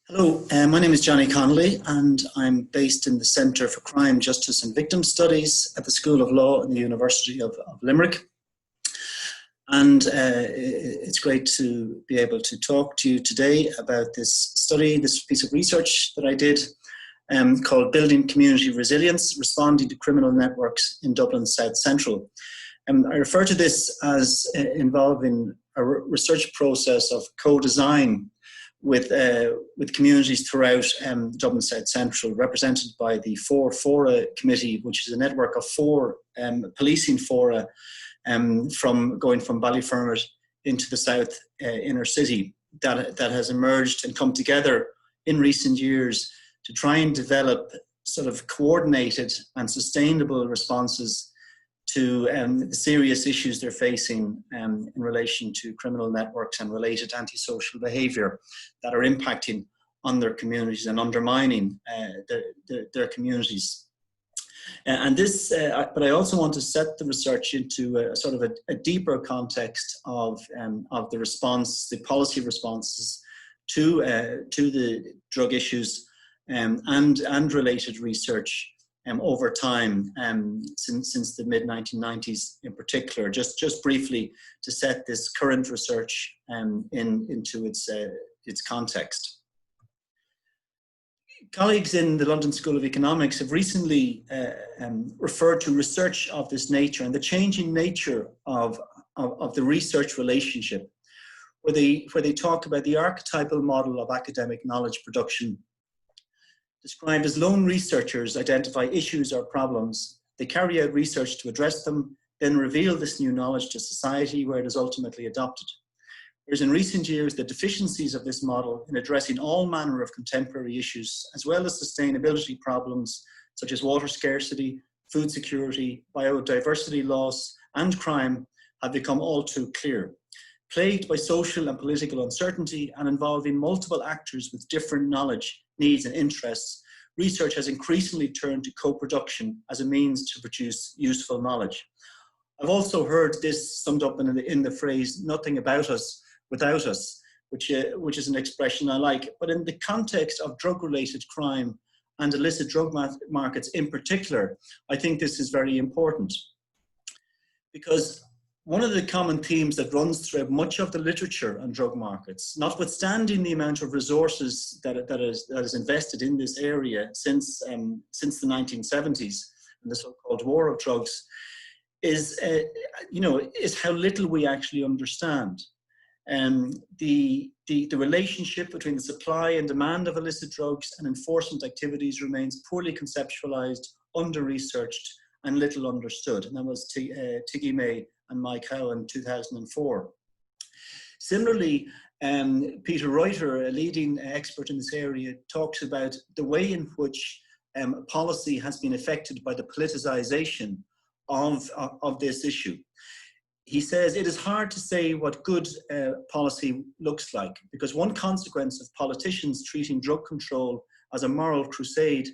Hello, my name is Johnny Connolly and I'm based in the Centre for Crime, Justice and Victim Studies at the School of Law in the University of Limerick. And it's great to be able to talk to you today about this study, this piece of research that I did called Building Community Resilience, Responding to Criminal Networks in Dublin South Central. I refer to this as involving a research process of co-design with communities throughout Dublin South Central, represented by the 4 Fora Committee, which is a network of 4 policing fora going from Ballyfermot into the south inner city that has emerged and come together in recent years to try and develop sort of coordinated and sustainable responses to the serious issues they're facing in relation to criminal networks and related antisocial behaviour that are impacting on their communities and undermining their communities. But I also want to set the research into a sort of a deeper context of the response, the policy responses to the drug issues and related research over time, since the mid-1990s in particular, just briefly to set this current research into its context. Colleagues in the London School of Economics have recently referred to research of this nature and the changing nature of the research relationship, where they talk about the archetypal model of academic knowledge production. Described as lone researchers identify issues or problems, they carry out research to address them, then reveal this new knowledge to society where it is ultimately adopted. Whereas in recent years, the deficiencies of this model in addressing all manner of contemporary issues, as well as sustainability problems such as water scarcity, food security, biodiversity loss, and crime, have become all too clear. Plagued by social and political uncertainty and involving multiple actors with different knowledge, needs and interests, research has increasingly turned to co-production as a means to produce useful knowledge. I've also heard this summed up in the phrase, nothing about us without us, which is an expression I like. But in the context of drug-related crime and illicit drug markets in particular, I think this is very important. Because one of the common themes that runs through much of the literature on drug markets, notwithstanding the amount of resources that is invested in this area since the 1970s and the so-called war of drugs, is how little we actually understand. The relationship between the supply and demand of illicit drugs and enforcement activities remains poorly conceptualized, under-researched, and little understood. And that was Tiggy May and Mike Howe in 2004. Similarly, Peter Reuter, a leading expert in this area, talks about the way in which policy has been affected by the politicization of this issue. He says it is hard to say what good policy looks like, because one consequence of politicians treating drug control as a moral crusade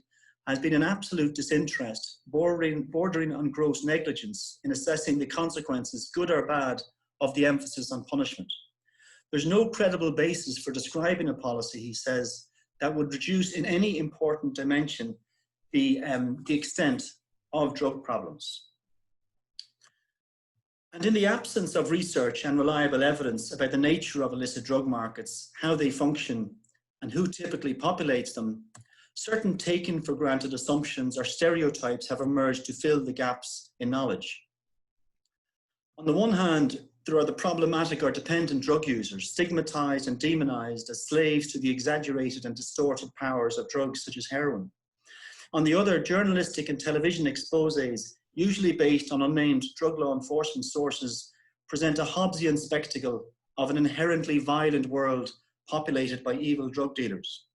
has been an absolute disinterest, bordering on gross negligence in assessing the consequences, good or bad, of the emphasis on punishment. There's no credible basis for describing a policy, he says, that would reduce in any important dimension the extent of drug problems. And in the absence of research and reliable evidence about the nature of illicit drug markets, how they function, and who typically populates them, certain taken for granted assumptions or stereotypes have emerged to fill the gaps in knowledge. On the one hand, there are the problematic or dependent drug users, stigmatized and demonized as slaves to the exaggerated and distorted powers of drugs such as heroin. On the other, journalistic and television exposés, usually based on unnamed drug law enforcement sources, present a Hobbesian spectacle of an inherently violent world populated by evil drug dealers.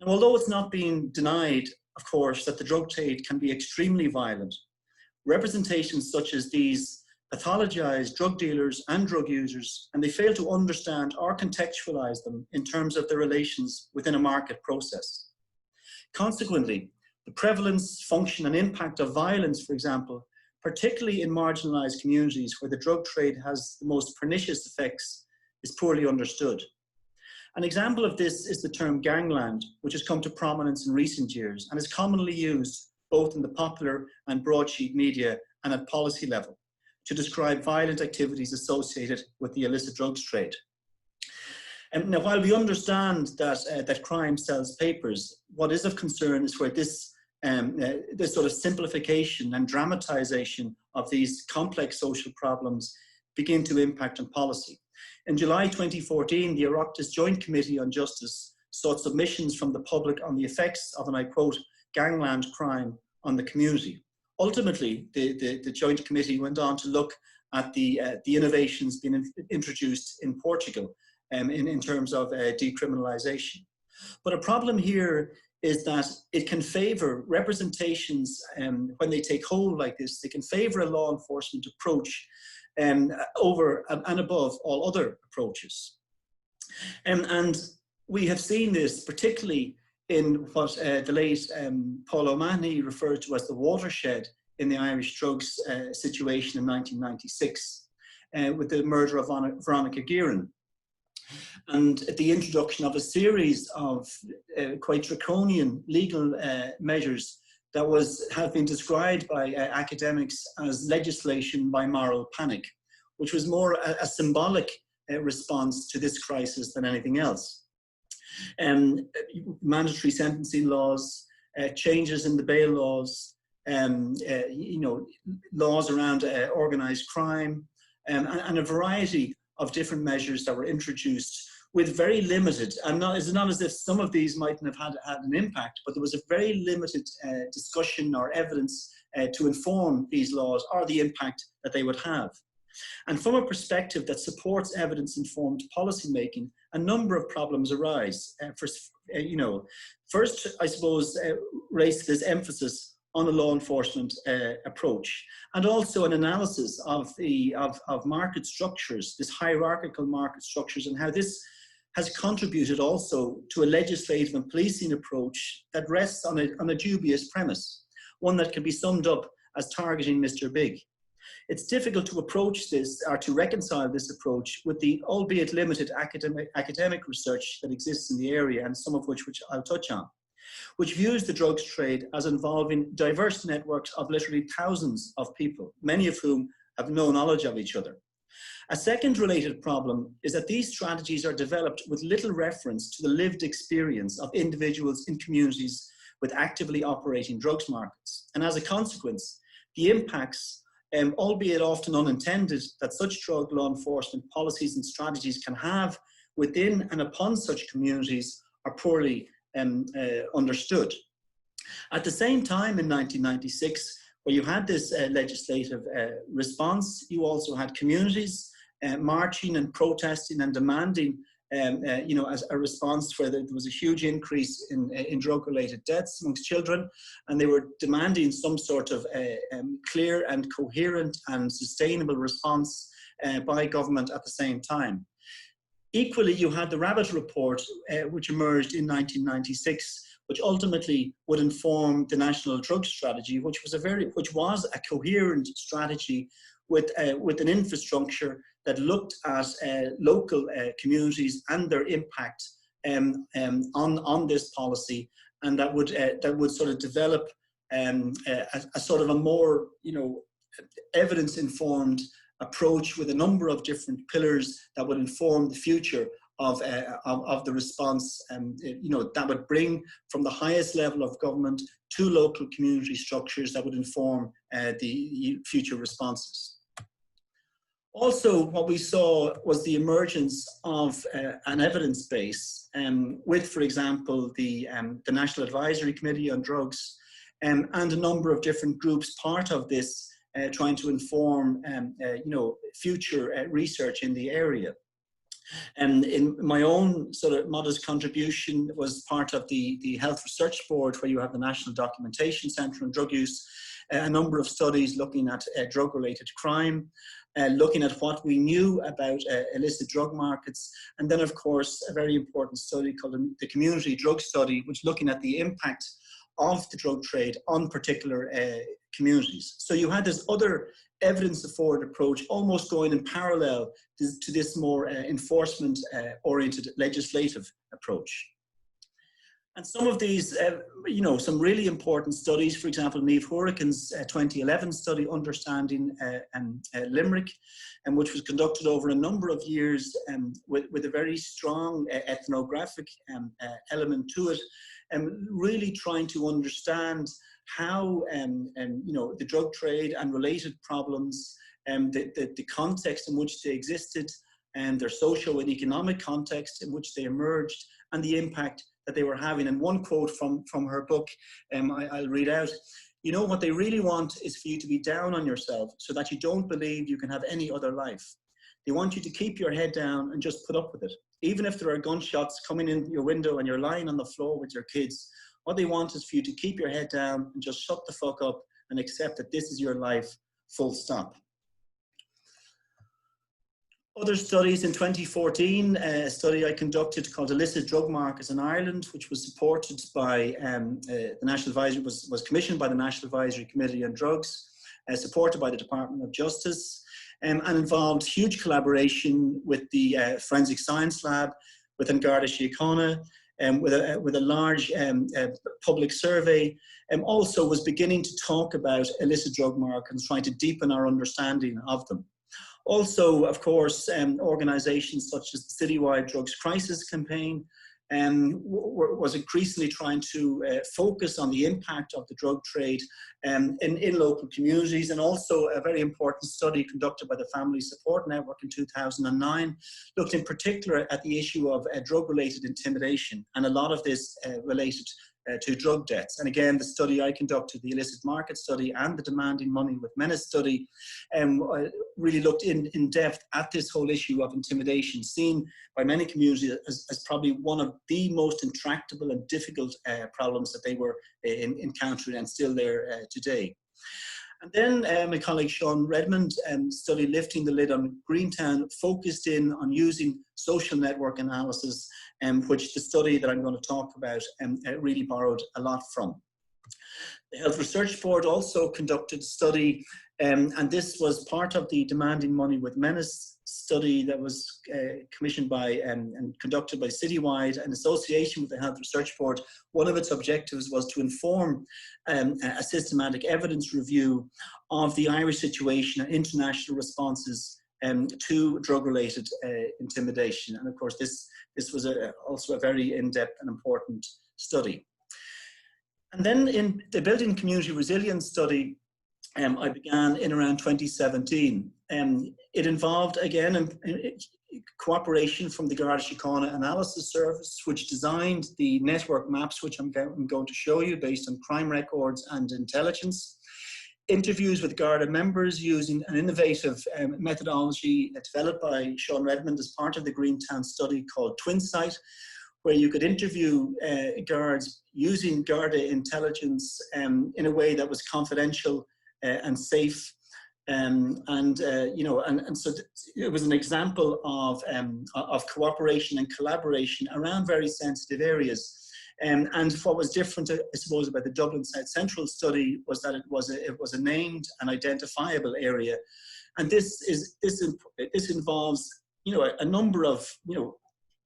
Now, although it's not being denied, of course, that the drug trade can be extremely violent, representations such as these pathologize drug dealers and drug users, and they fail to understand or contextualize them in terms of their relations within a market process. Consequently, the prevalence, function, and impact of violence, for example, particularly in marginalized communities where the drug trade has the most pernicious effects, is poorly understood. An example of this is the term gangland, which has come to prominence in recent years and is commonly used both in the popular and broadsheet media and at policy level to describe violent activities associated with the illicit drugs trade. Now, while we understand that crime sells papers, what is of concern is where this sort of simplification and dramatization of these complex social problems begin to impact on policy. In July 2014, the Oireachtas Joint Committee on Justice sought submissions from the public on the effects of, and I quote, gangland crime on the community. Ultimately, the Joint Committee went on to look at the innovations being introduced in Portugal in terms of decriminalisation. But a problem here is that it can favour representations, when they take hold like this, they can favour a law enforcement approach over and above all other approaches. And we have seen this particularly in what the late Paul O'Mahony referred to as the watershed in the Irish drugs situation in 1996 with the murder of Veronica Guerin, and the introduction of a series of quite draconian legal measures that have been described by academics as legislation by moral panic, which was more a symbolic response to this crisis than anything else. Mandatory sentencing laws, changes in the bail laws, laws around organised crime, and a variety of different measures that were introduced with very limited, and it's not as if some of these mightn't have had an impact, but there was a very limited discussion or evidence to inform these laws or the impact that they would have. And from a perspective that supports evidence-informed policymaking, a number of problems arise. First, I suppose, raised this emphasis on a law enforcement approach, and also an analysis of market structures, this hierarchical market structures, and how this has contributed also to a legislative and policing approach that rests on a dubious premise, one that can be summed up as targeting Mr. Big. It's difficult to approach this or to reconcile this approach with the albeit limited academic research that exists in the area, and some of which I'll touch on, which views the drugs trade as involving diverse networks of literally thousands of people, many of whom have no knowledge of each other. A second related problem is that these strategies are developed with little reference to the lived experience of individuals in communities with actively operating drugs markets. And as a consequence, the impacts, albeit often unintended, that such drug law enforcement policies and strategies can have within and upon such communities are poorly understood. At the same time, in 1996, where you had this legislative response, you also had communities marching and protesting and demanding, as a response where there was a huge increase in drug-related deaths amongst children, and they were demanding some sort of clear and coherent and sustainable response by government at the same time. Equally, you had the Rabbit Report, which emerged in 1996, which ultimately would inform the National Drug Strategy, which was a coherent strategy with an infrastructure that looked at local communities and their impact on this policy, and that would sort of develop a sort of a more evidence-informed approach with a number of different pillars that would inform the future of the response, that would bring from the highest level of government to local community structures that would inform the future responses. Also, what we saw was the emergence of an evidence base with, for example, the National Advisory Committee on Drugs and a number of different groups part of this trying to inform future research in the area. And in my own sort of modest contribution was part of the Health Research Board, where you have the National Documentation Centre on Drug Use, a number of studies looking at drug-related crime, looking at what we knew about illicit drug markets, and then of course a very important study called the Community Drug Study, which looking at the impact of the drug trade on particular communities. So you had this other evidence-afforded approach almost going in parallel to this more enforcement-oriented legislative approach. And some of these, you know, some really important studies, for example, Niamh Hurricane's 2011 study, Understanding Limerick, which was conducted over a number of years with a very strong ethnographic element to it, really trying to understand how you know, the drug trade and related problems, the context in which they existed, and their social and economic context in which they emerged, and the impact that they were having. And one quote from her book, I'll read out: "You know, what they really want is for you to be down on yourself so that you don't believe you can have any other life. They want you to keep your head down and just put up with it. Even if there are gunshots coming in your window and you're lying on the floor with your kids, what they want is for you to keep your head down and just shut the fuck up and accept that this is your life, full stop." Other studies: in 2014, a study I conducted called Illicit Drug Markets in Ireland, which was supported by the National Advisory, was commissioned by the National Advisory Committee on Drugs, supported by the Department of Justice, and involved huge collaboration with the Forensic Science Lab, with An Garda Síochána, with a large public survey, also was beginning to talk about illicit drug markets, trying to deepen our understanding of them. Also, of course, organisations such as the Citywide Drugs Crisis Campaign was increasingly trying to focus on the impact of the drug trade in local communities, and also a very important study conducted by the Family Support Network in 2009 looked in particular at the issue of drug-related intimidation, and a lot of this related to drug debts. And again, the study I conducted, the Illicit Market Study and the Demanding Money with Menace Study, really looked in depth at this whole issue of intimidation, seen by many communities as probably one of the most intractable and difficult problems that they were encountering, and still there today. And then my colleague Sean Redmond study Lifting the Lid on Greentown focused in on using social network analysis, which the study that I'm going to talk about really borrowed a lot from. The Health Research Board also conducted a study, and this was part of the Demanding Money with Menace study that was commissioned by and conducted by Citywide in association with the Health Research Board. One of its objectives was to inform a systematic evidence review of the Irish situation and international responses to drug-related intimidation. And of course, this was also a very in-depth and important study. And then in the Building Community Resilience study, I began in around 2017. It involved, again, cooperation from the Garda Síochána Analysis Service, which designed the network maps, which I'm going to show you, based on crime records and intelligence. Interviews with Garda members using an innovative methodology developed by Sean Redmond as part of the Greentown study called TwinSight, where you could interview guards using Garda intelligence in a way that was confidential and safe, you know, and so it was an example of cooperation and collaboration around very sensitive areas. And what was different, I suppose, about the Dublin South Central study was that it was a named and identifiable area, and this involves, you know, a number of, you know,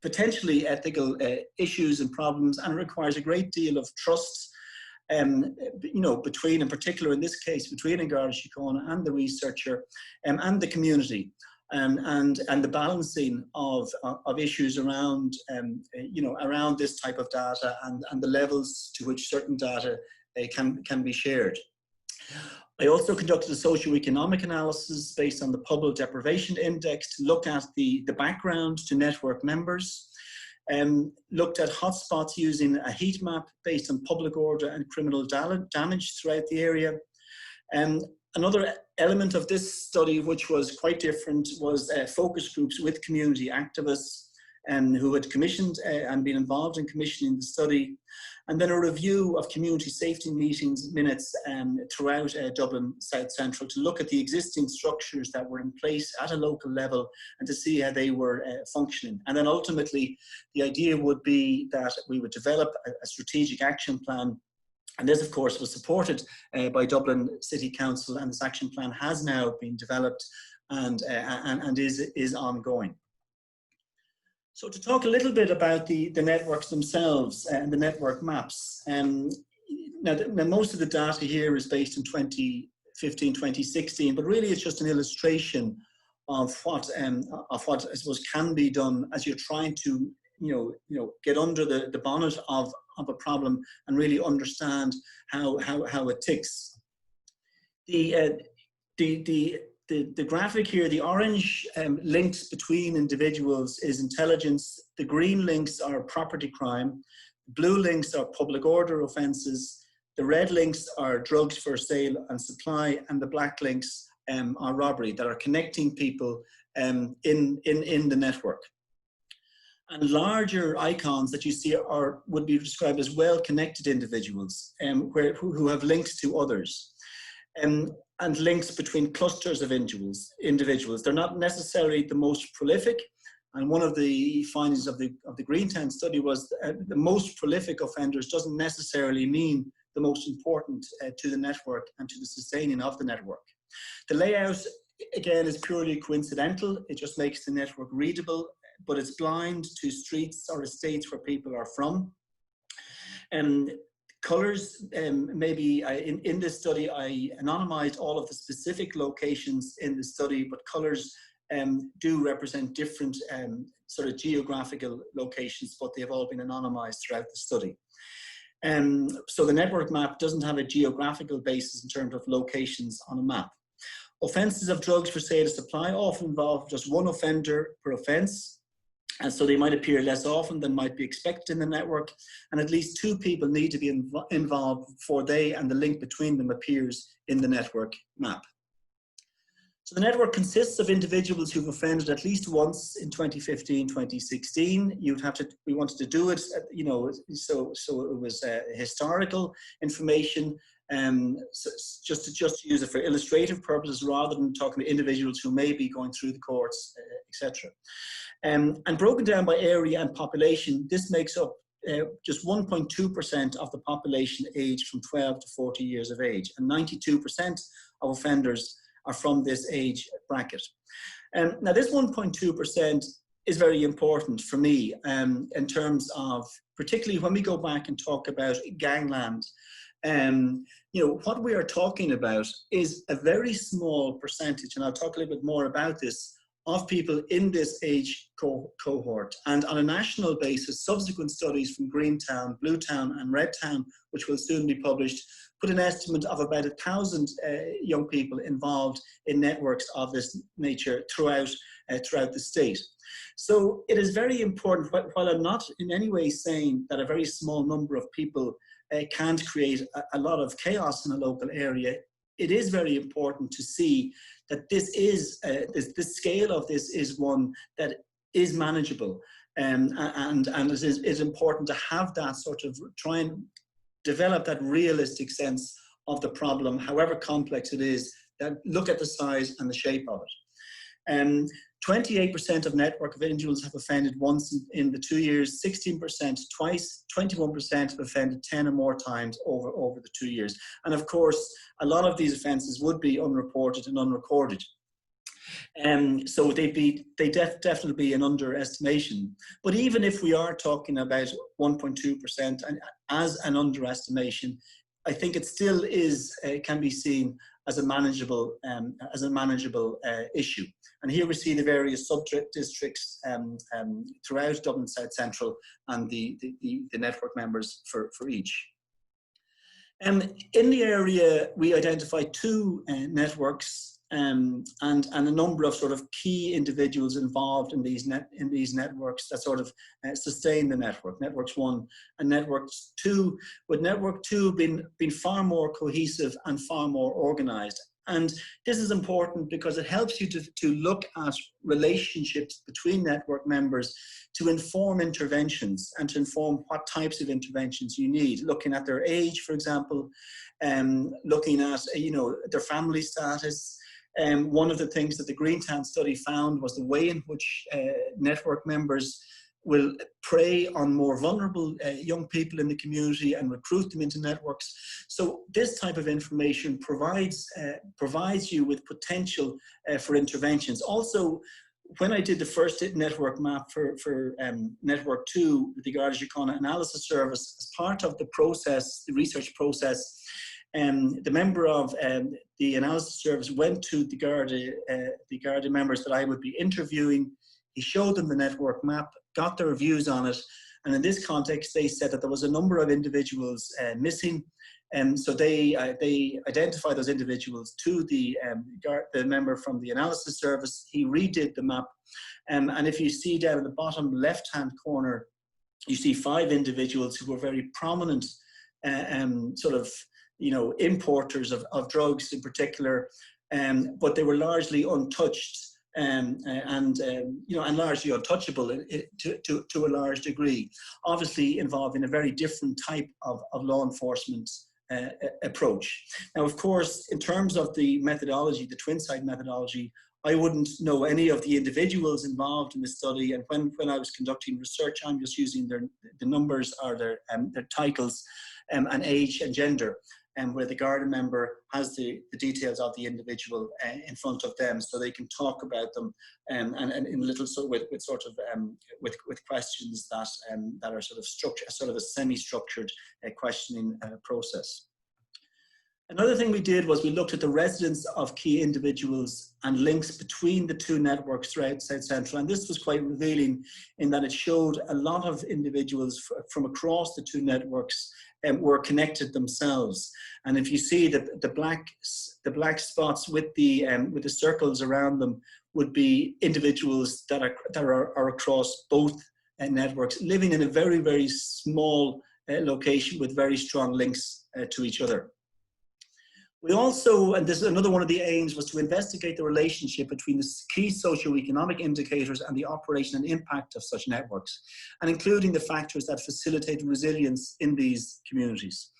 potentially ethical issues and problems, and it requires a great deal of trust, you know, between, in particular in this case, between An Garda Síochána and the researcher and the community, and the balancing of issues around, you know, around this type of data and the levels to which certain data can be shared. I also conducted a socio-economic analysis based on the Public Deprivation Index to look at the background to network members, looked at hotspots using a heat map based on public order and criminal damage throughout the area. Another element of this study, which was quite different, was focus groups with community activists who had commissioned and been involved in commissioning the study, and then a review of community safety meetings minutes throughout Dublin South Central to look at the existing structures that were in place at a local level and to see how they were functioning. And then ultimately, the idea would be that we would develop a strategic action plan And this, of course, was supported by Dublin City Council, and this action plan has now been developed and is ongoing. So to talk a little bit about the networks themselves and the network maps. Now, most of the data here is based in 2015, 2016, but really it's just an illustration of what I suppose can be done as you're trying to get under the bonnet of a problem and really understand how it ticks. The graphic here, the orange links between individuals is intelligence. The green links are property crime. Blue links are public order offences. The red links are drugs for sale and supply, and the black links are robbery, that are connecting people in the network. And larger icons that you see would be described as well-connected individuals who have links to others. And links between clusters of individuals. They're not necessarily the most prolific. And one of the findings of the Greentown study was the most prolific offenders doesn't necessarily mean the most important to the network and to the sustaining of the network. The layout, again, is purely coincidental. It just makes the network readable, but it's blind to streets or estates where people are from. Colors, maybe in this study, I anonymized all of the specific locations in the study, but colors do represent different sort of geographical locations, but they have all been anonymized throughout the study. So the network map doesn't have a geographical basis in terms of locations on a map. Offences of drugs for sale or supply often involve just one offender per offence, and so they might appear less often than might be expected in the network, and at least two people need to be involved before they and the link between them appears in the network map. So the network consists of individuals who've offended at least once in 2015, 2016. We wanted to do it, so it was historical information, so just to use it for illustrative purposes rather than talking to individuals who may be going through the courts, etc. And broken down by area and population, this makes up just 1.2% of the population aged from 12 to 40 years of age, and 92% of offenders are from this age bracket. Now this 1.2% is very important for me in terms of, particularly when we go back and talk about gangland, what we are talking about is a very small percentage, and I'll talk a little bit more about this, of people in this age cohort. And on a national basis, subsequent studies from Greentown, Bluetown and Redtown, which will soon be published, put an estimate of about 1,000 young people involved in networks of this nature throughout the state. So it is very important, while I'm not in any way saying that a very small number of people can't create a lot of chaos in a local area, it is very important to see that this is, the scale of this is one that is manageable, and it is important to have that sort of, try and develop that realistic sense of the problem, however complex it is, that look at the size and the shape of it. 28% of network of individuals have offended once in the 2 years, 16% twice, 21% have offended 10 or more times over the 2 years. And of course, a lot of these offences would be unreported and unrecorded. So they'd definitely be an underestimation. But even if we are talking about 1.2% and as an underestimation, I think it still is can be seen as a manageable issue. And here we see the various sub-districts throughout Dublin South Central and the network members for each. In the area, we identified two networks and a number of sort of key individuals involved in these networks that sort of sustain the network. Networks 1 and Networks 2, with Network 2 being far more cohesive and far more organized. And this is important because it helps you to look at relationships between network members to inform interventions and to inform what types of interventions you need. Looking at their age, for example, looking at their family status. One of the things that the Greentown study found was the way in which network members will prey on more vulnerable young people in the community and recruit them into networks. So this type of information provides you with potential for interventions. Also, when I did the first network map for Network 2 with the Garda Síochána Analysis Service, as part of the process, the research process, the member of the analysis service went to the Garda members that I would be interviewing. He showed them the network map, got their views on it, and in this context, they said that there was a number of individuals missing, so they identified those individuals to the member from the analysis service. He redid the map, and if you see down in the bottom left-hand corner, you see 5 individuals who were very prominent, sort of, importers of drugs in particular, but they were largely untouched. And largely untouchable to a large degree, obviously involving a very different type of law enforcement approach. Now, of course, in terms of the methodology, the twin site methodology, I wouldn't know any of the individuals involved in the study, and when I was conducting research, I'm just using the numbers or their titles and age and gender, and where the Garda member has the details of the individual in front of them, so they can talk about them and in little with questions that are sort of structured, sort of a semi-structured questioning process. Another thing we did was we looked at the residence of key individuals and links between the 2 networks throughout South Central, and this was quite revealing in that it showed a lot of individuals from across the 2 networks were connected themselves. And if you see the black spots with the circles around them would be individuals that are across both networks, living in a very, very small location with very strong links to each other. We also, and this is another one of the aims, was to investigate the relationship between the key socioeconomic indicators and the operation and impact of such networks, and including the factors that facilitate resilience in these communities.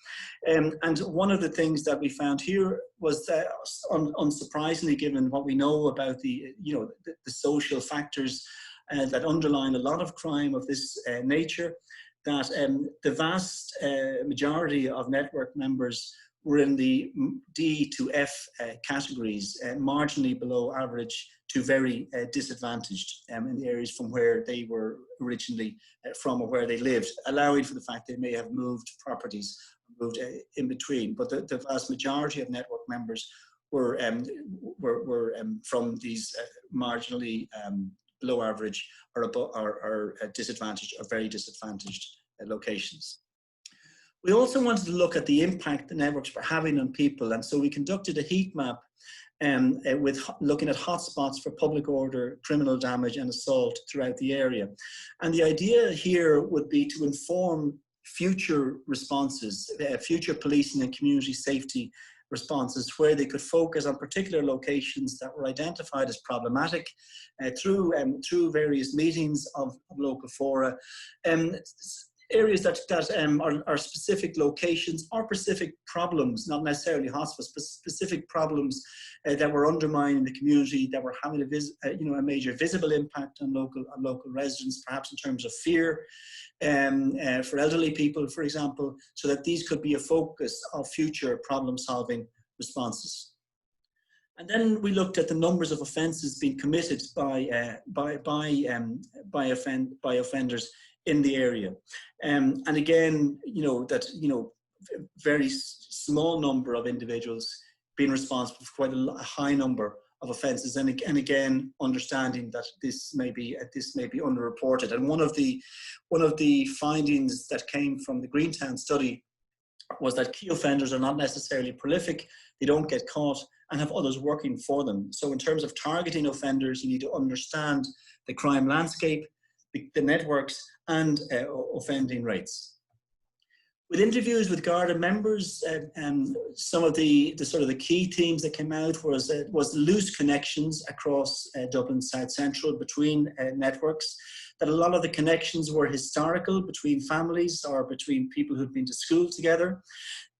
And one of the things that we found here was that, unsurprisingly, given what we know about the social factors that underline a lot of crime of this nature, that the vast majority of network members were in the D to F categories, marginally below average to very disadvantaged in the areas from where they were originally from or where they lived, allowing for the fact they may have moved properties, moved in between. But the vast majority of network members were from these marginally below average or disadvantaged or very disadvantaged locations. We also wanted to look at the impact the networks were having on people, and so we conducted a heat map with looking at hotspots for public order, criminal damage and assault throughout the area. And the idea here would be to inform future responses, future policing and community safety responses, where they could focus on particular locations that were identified as problematic through various meetings of local fora. Areas that are specific locations or specific problems, not necessarily hotspots, but specific problems that were undermining the community, that were having a major visible impact on local residents, perhaps in terms of fear for elderly people, for example, so that these could be a focus of future problem-solving responses. And then we looked at the numbers of offences being committed by offenders in the area, and again, very small number of individuals being responsible for quite a high number of offences, and again, understanding that this may be underreported. And one of the findings that came from the Greentown study was that key offenders are not necessarily prolific; they don't get caught and have others working for them. So, in terms of targeting offenders, you need to understand the crime landscape, the networks, and offending rates. With interviews with Garda members, some of the sort of the key themes that came out was loose connections across Dublin South Central between networks. That a lot of the connections were historical, between families or between people who'd been to school together.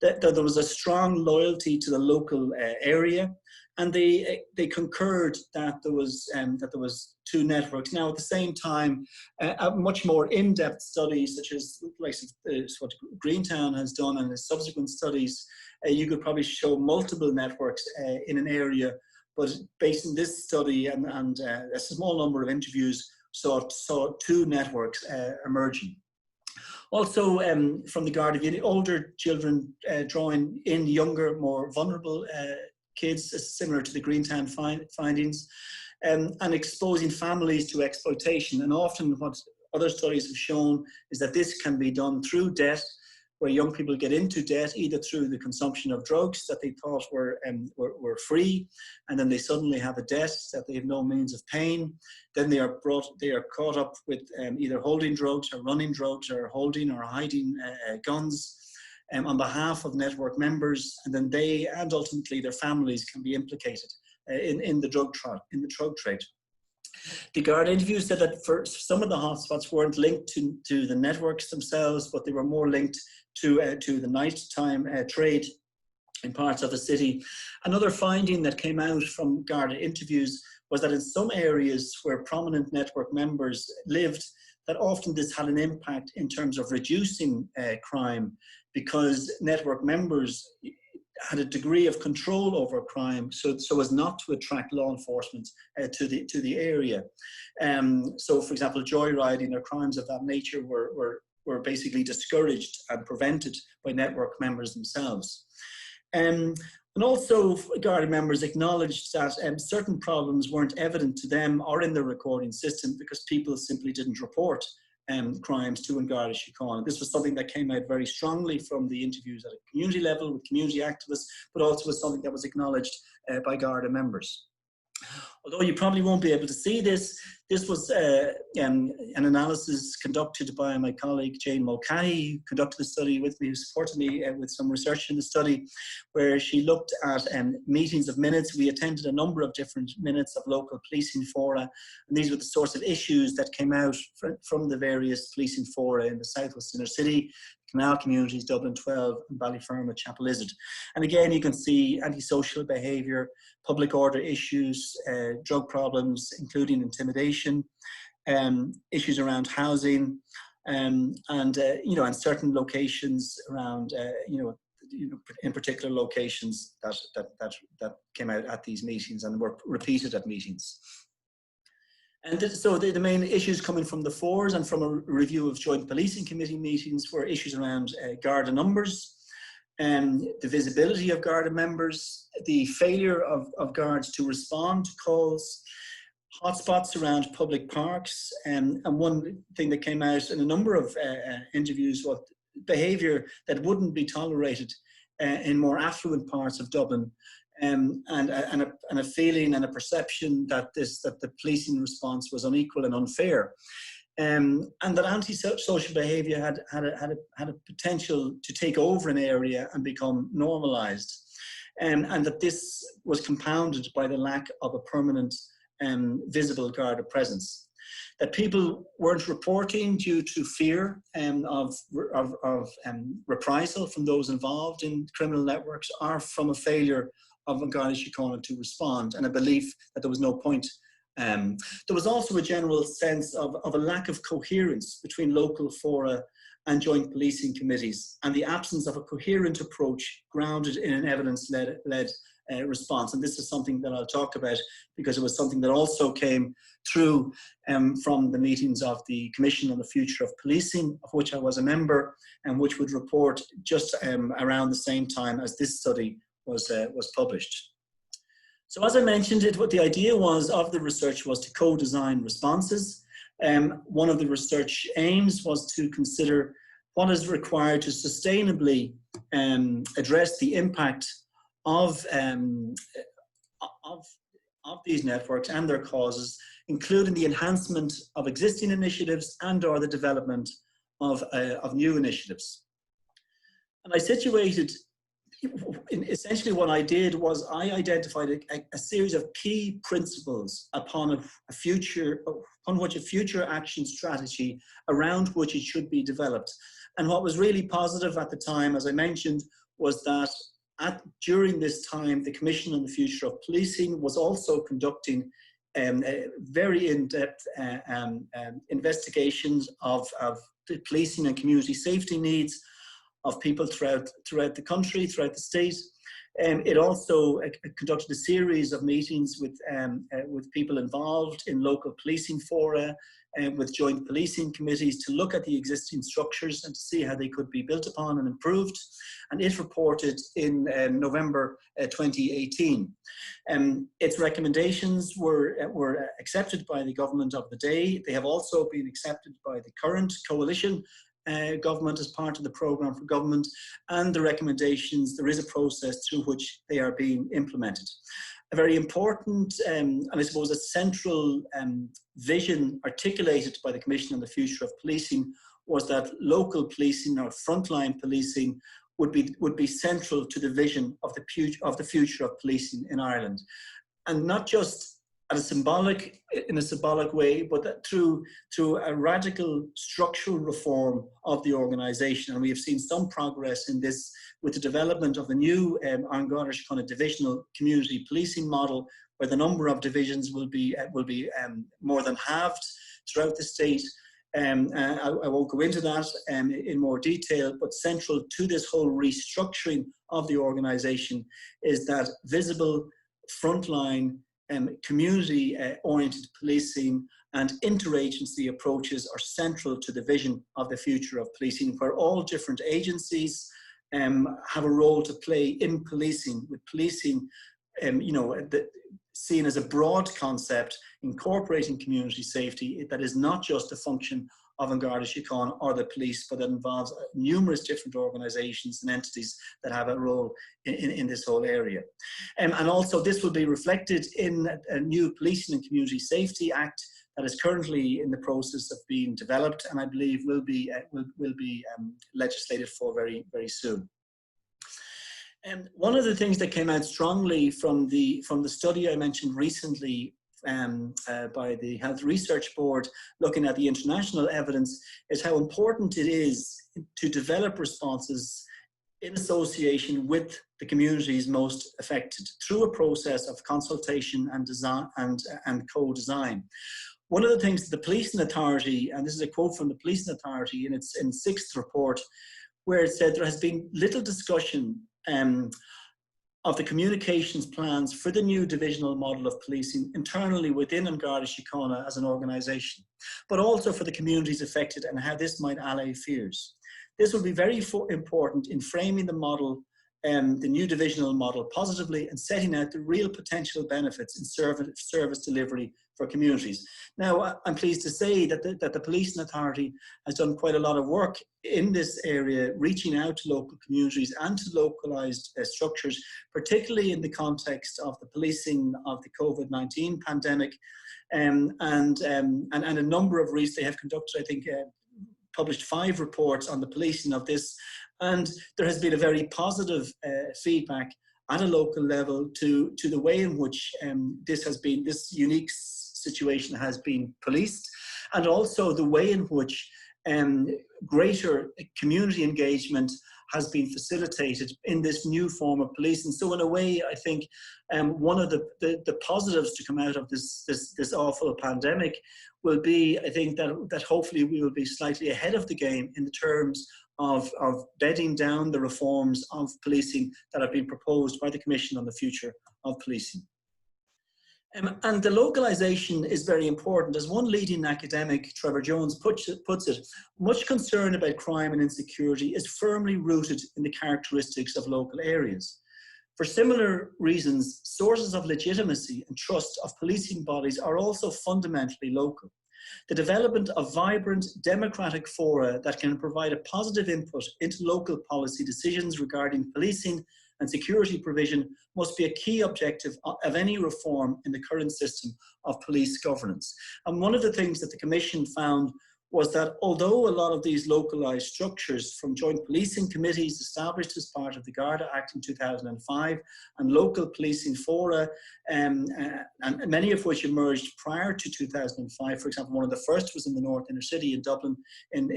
That there was a strong loyalty to the local area, and they concurred that there was two networks. Now, at the same time, a much more in-depth study, such as like what Greentown has done and his subsequent studies, you could probably show multiple networks in an area. But based on this study and a small number of interviews, saw two networks emerging. Also, from the Garda, older children drawing in younger, more vulnerable kids, similar to the Greentown findings, and exposing families to exploitation. And often what other studies have shown is that this can be done through debt, where young people get into debt either through the consumption of drugs that they thought were free, and then they suddenly have a debt that they have no means of paying. Then they are caught up with either holding drugs or running drugs or holding or hiding guns on behalf of network members, and then they and ultimately their families can be implicated in the drug trade. The Garda interview said that for some of the hotspots weren't linked to the networks themselves, but they were more linked to the nighttime trade in parts of the city. Another finding that came out from Garda interviews was that in some areas where prominent network members lived, that often this had an impact in terms of reducing crime, because network members had a degree of control over crime, so as not to attract law enforcement to the area. So, for example, joyriding or crimes of that nature were basically discouraged and prevented by network members themselves. And also, Garda members acknowledged that certain problems weren't evident to them or in the recording system because people simply didn't report crimes to Garda Síochána. This was something that came out very strongly from the interviews at a community level with community activists, but also was something that was acknowledged by Garda members. Although you probably won't be able to see this, this was an analysis conducted by my colleague Jane Mulcahy, who conducted the study with me, who supported me with some research in the study, where she looked at meetings of minutes. We attended a number of different minutes of local policing fora, and these were the sorts of issues that came out from the various policing fora in the southwest inner city, Canal communities, Dublin 12, and Ballyfermot, Chapel Illicit. And again, you can see antisocial behaviour, public order issues, drug problems, including intimidation, issues around housing, and certain locations around, in particular locations that came out at these meetings and were repeated at meetings. And so the main issues coming from the fores and from a review of Joint Policing Committee meetings were issues around Garda numbers, the visibility of Garda members, the failure of guards to respond to calls, hotspots around public parks, and one thing that came out in a number of interviews was behaviour that wouldn't be tolerated in more affluent parts of Dublin. And a feeling and a perception that the policing response was unequal and unfair, and that antisocial behaviour had a potential to take over an area and become normalised, and that this was compounded by the lack of a permanent visible Garda presence. That people weren't reporting due to fear of reprisal from those involved in criminal networks, or from a failure of Garda Síochána to respond, and a belief that there was no point. There was also a general sense of a lack of coherence between local fora and joint policing committees, and the absence of a coherent approach grounded in an evidence-led response. And this is something that I'll talk about, because it was something that also came through from the meetings of the Commission on the Future of Policing, of which I was a member, and which would report just around the same time as this study was published. So as I mentioned, what the idea was of the research was to co-design responses. One of the research aims was to consider what is required to sustainably address the impact of these networks and their causes, including the enhancement of existing initiatives and/or the development of new initiatives. And I situated. Essentially what I did was I identified a series of key principles upon which a future action strategy around which it should be developed. And what was really positive at the time, as I mentioned, was that during this time, the Commission on the Future of Policing was also conducting very in-depth investigations of the policing and community safety needs of people throughout the country, throughout the state. It also conducted a series of meetings with people involved in local policing fora, with joint policing committees to look at the existing structures and to see how they could be built upon and improved. And it reported in November 2018. Its recommendations were accepted by the government of the day. They have also been accepted by the current coalition government as part of the programme for government, and the recommendations, there is a process through which they are being implemented. A very important and I suppose a central vision articulated by the Commission on the Future of Policing was that local policing or frontline policing would be central to the vision of the future of policing in Ireland, and not just in a symbolic way, but that through a radical structural reform of the organisation. And we have seen some progress in this with the development of the new An Garda Síochána divisional community policing model, where the number of divisions will be more than halved throughout the state. I won't go into that in more detail, but central to this whole restructuring of the organisation is that visible frontline community-oriented policing and interagency approaches are central to the vision of the future of policing, where all different agencies have a role to play in policing, with policing seen as a broad concept incorporating community safety that is not just a function of An Garda Síochána or the police, but that involves numerous different organisations and entities that have a role in this whole area. And also this will be reflected in a new Policing and Community Safety Act that is currently in the process of being developed, and I believe will be legislated for very, very soon. One of the things that came out strongly from the study I mentioned recently by the Health Research Board, looking at the international evidence, is how important it is to develop responses in association with the communities most affected through a process of consultation and design and co-design. One of the things that the Policing Authority, and this is a quote from the Policing Authority in its sixth report, where it said there has been little discussion of the communications plans for the new divisional model of policing internally within An Garda Síochána as an organisation, but also for the communities affected and how this might allay fears. This will be very important in framing the model, the new divisional model positively, and setting out the real potential benefits in service delivery for communities. Now, I'm pleased to say that the Policing Authority has done quite a lot of work in this area, reaching out to local communities and to localised structures, particularly in the context of the policing of the COVID-19 pandemic, and a number of they have conducted, I think, published 5 reports on the policing of this, and there has been a very positive feedback at a local level to the way in which this unique situation has been policed, and also the way in which greater community engagement has been facilitated in this new form of policing. So in a way, I think one of the positives to come out of this awful pandemic will be, I think, that hopefully we will be slightly ahead of the game in the terms of bedding down the reforms of policing that have been proposed by the Commission on the Future of Policing. And the localisation is very important. As one leading academic, Trevor Jones, puts it, much concern about crime and insecurity is firmly rooted in the characteristics of local areas. For similar reasons, sources of legitimacy and trust of policing bodies are also fundamentally local. The development of vibrant democratic fora that can provide a positive input into local policy decisions regarding policing and security provision must be a key objective of any reform in the current system of police governance. And one of the things that the Commission found was that although a lot of these localized structures, from joint policing committees established as part of the Garda Act in 2005 and local policing fora, and many of which emerged prior to 2005, for example, one of the first was in the North Inner City in Dublin in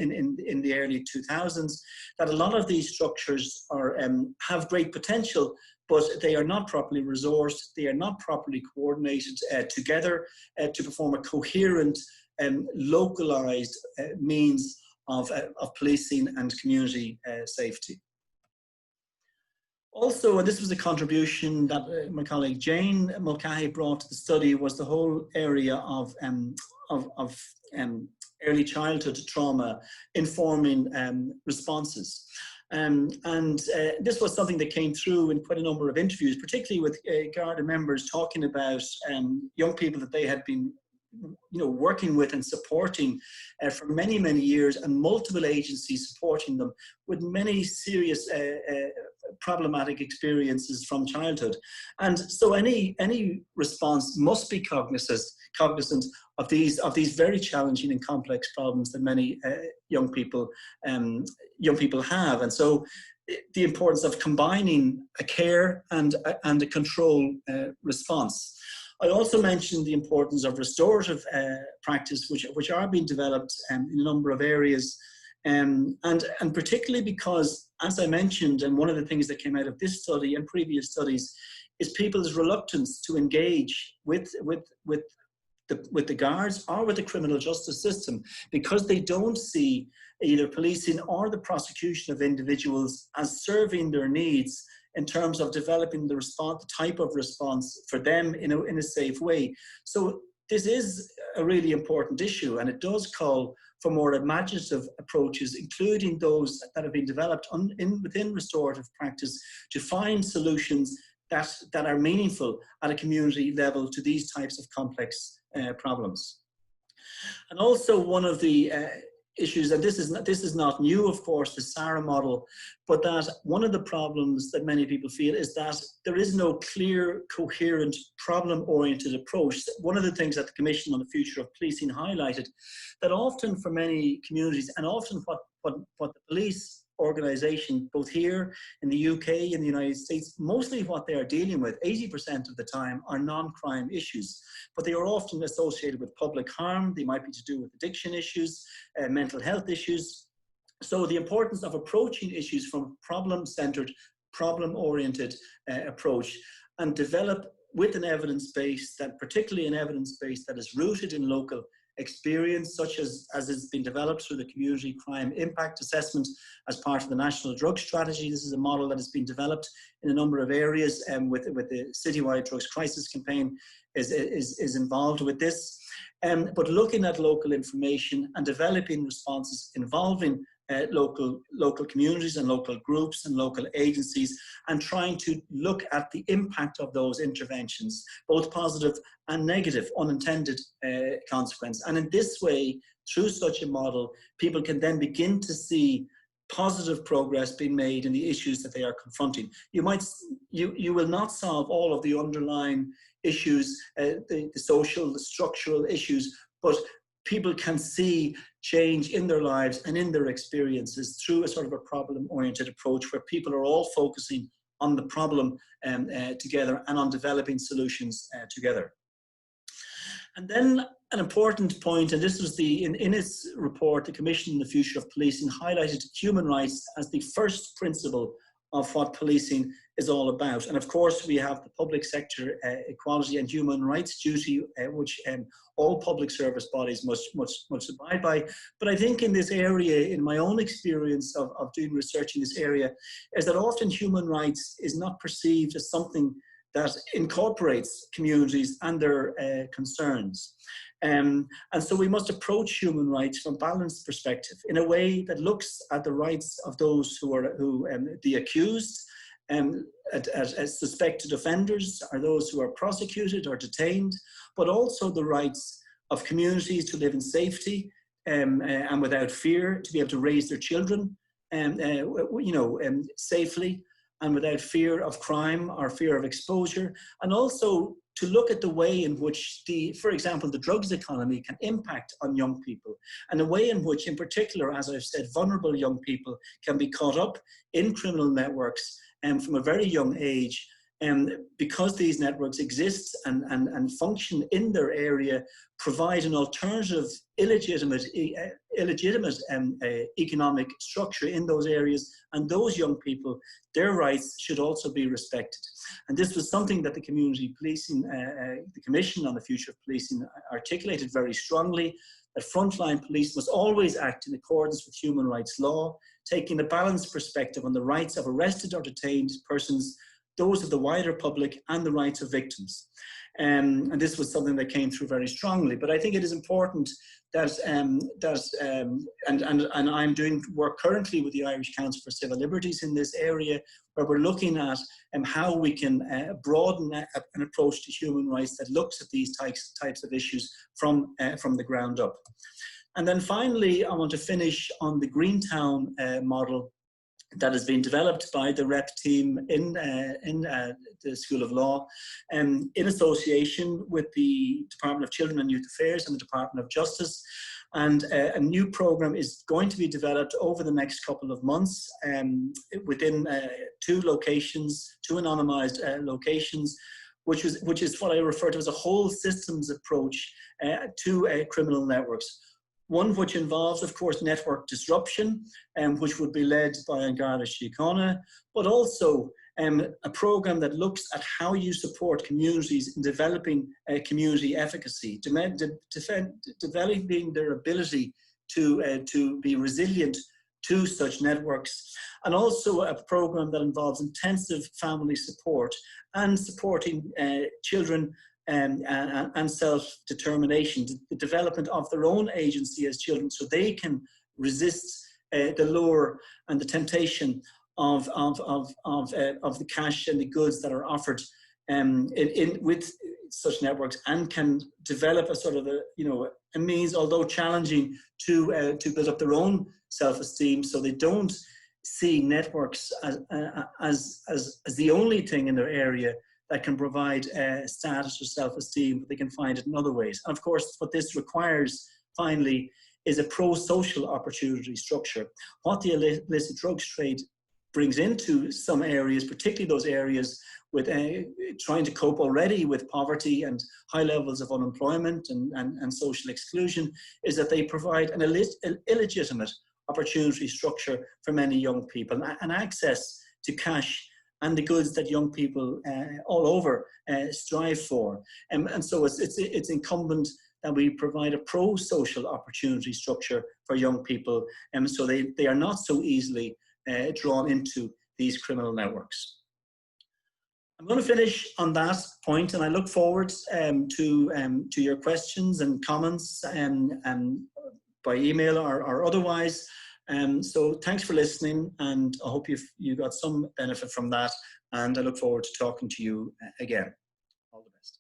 the early 2000s, that a lot of these structures are, have great potential, but they are not properly resourced, they are not properly coordinated together to perform a coherent localized means of policing and community safety. Also, and this was a contribution that my colleague Jane Mulcahy brought to the study, was the whole area of early childhood trauma informing responses. This was something that came through in quite a number of interviews, particularly with Garda members talking about young people that they had been working with and supporting for many, many years, and multiple agencies supporting them with many serious problematic experiences from childhood. And so any response must be cognizant of these very challenging and complex problems that many young people have. And so the importance of combining a care and a control response. I also mentioned the importance of restorative practice, which are being developed in a number of areas, and particularly because, as I mentioned, and one of the things that came out of this study and previous studies, is people's reluctance to engage with the guards or with the criminal justice system, because they don't see either policing or the prosecution of individuals as serving their needs in terms of developing the response, the type of response for them in a safe way. So this is a really important issue, and it does call for more imaginative approaches, including those that have been developed within restorative practice, to find solutions that are meaningful at a community level to these types of complex problems. And also one of the issues, and this is not new, of course, the SARA model, but that one of the problems that many people feel is that there is no clear, coherent, problem-oriented approach. One of the things that the Commission on the Future of Policing highlighted, that often for many communities, and often what the police organisation, both here in the UK and the United States, mostly what they are dealing with, 80% of the time, are non-crime issues, but they are often associated with public harm. They might be to do with addiction issues, mental health issues. So the importance of approaching issues from a problem-centred, problem-oriented approach, and develop with an evidence base, that particularly an evidence base that is rooted in local experience, such as has been developed through the Community Crime Impact Assessment as part of the National Drug Strategy. This is a model that has been developed in a number of areas, and with the Citywide Drugs Crisis Campaign is involved with this. But looking at local information and developing responses involving local communities and local groups and local agencies, and trying to look at the impact of those interventions, both positive and negative, unintended consequence. And in this way, through such a model, people can then begin to see positive progress being made in the issues that they are confronting. You will not solve all of the underlying issues, the social, the structural issues, but people can see change in their lives and in their experiences through a sort of a problem-oriented approach, where people are all focusing on the problem together and on developing solutions together. And then an important point, and this was in its report, the Commission on the Future of Policing highlighted human rights as the first principle of what policing is all about. And of course, we have the public sector equality and human rights duty, which all public service bodies must abide by. But I think in this area, in my own experience of doing research in this area, is that often human rights is not perceived as something that incorporates communities and their concerns. And so we must approach human rights from a balanced perspective, in a way that looks at the rights of those the accused, as suspected offenders, or those who are prosecuted or detained, but also the rights of communities to live in safety and without fear, to be able to raise their children safely and without fear of crime or fear of exposure, and also to look at the way in which for example, the drugs economy can impact on young people, and the way in which, in particular, as I've said, vulnerable young people can be caught up in criminal networks from a very young age. Because these networks exist and function in their area, provide an alternative, illegitimate economic structure in those areas, and those young people, their rights should also be respected. And this was something that the Community Policing, the Commission on the Future of Policing, articulated very strongly, that frontline police must always act in accordance with human rights law, taking a balanced perspective on the rights of arrested or detained persons, those of the wider public, and the rights of victims. And this was something that came through very strongly. But I think it is important that, and I'm doing work currently with the Irish Council for Civil Liberties in this area, where we're looking at how we can broaden an approach to human rights that looks at these types of issues from the ground up. And then finally, I want to finish on the Greentown model that has been developed by the REP team in the School of Law, in association with the Department of Children and Youth Affairs and the Department of Justice. And a new program is going to be developed over the next couple of months within two locations, two anonymized locations, which is what I refer to as a whole systems approach to criminal networks. One which involves, of course, network disruption, which would be led by An Garda Síochána, but also a program that looks at how you support communities in developing community efficacy, developing their ability to be resilient to such networks, and also a program that involves intensive family support and supporting children and self-determination, the development of their own agency as children, so they can resist the lure and the temptation of the cash and the goods that are offered with such networks, and can develop a sort of a means, although challenging, to build up their own self-esteem, so they don't see networks as the only thing in their area that can provide status or self-esteem, but they can find it in other ways. And of course, what this requires, finally, is a pro-social opportunity structure. What the illicit drugs trade brings into some areas, particularly those areas with trying to cope already with poverty and high levels of unemployment and social exclusion, is that they provide an illegitimate opportunity structure for many young people, and access to cash and the goods that young people all over strive for. And so it's incumbent that we provide a pro-social opportunity structure for young people, so they are not so easily drawn into these criminal networks. I'm going to finish on that point, and I look forward to your questions and comments by email or otherwise. So thanks for listening, and I hope you got some benefit from that, and I look forward to talking to you again. All the best.